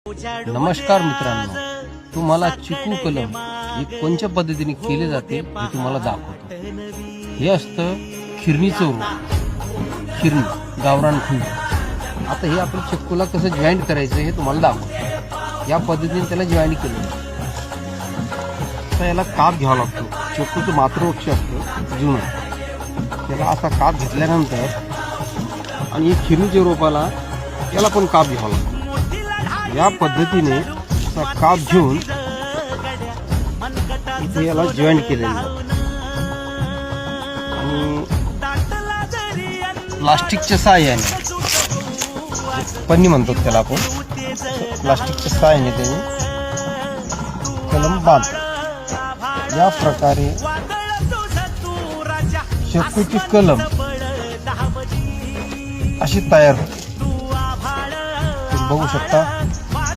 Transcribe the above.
नमस्कार मित्रांनो, तुम्हाला चिकू कलम हे कोणत्या पद्धतीने केले जाते हे तुम्हाला दाखवतो. हे असतं खिरणीचं रोप, खिरणी गावरान खुंड. आता हे आपण चिक्कूला कसं जॉईंट करायचं हे तुम्हाला दाखवतो. या पद्धतीने त्याला जॉईंट केलं. आता याला काप घ्यावा लागतो. चिक्कूचं मातृवृक्ष असतं जुनं, त्याला असा काप घेतल्यानंतर आणि खिरणीच्या रोपाला याला पण काप घ्यावा लागतो. या पद्धतीने असा काप घेऊन इथे याला जॉईंट केलेलं आणि प्लास्टिकच्या सहाय्याने, पन्नी म्हणतात त्याला आपण, प्लास्टिकच्या सहाय्याने त्याने कलम बांधतो. या प्रकारे चिक्कूची कलम अशी तयार होते. तुम्ही बघू शकता.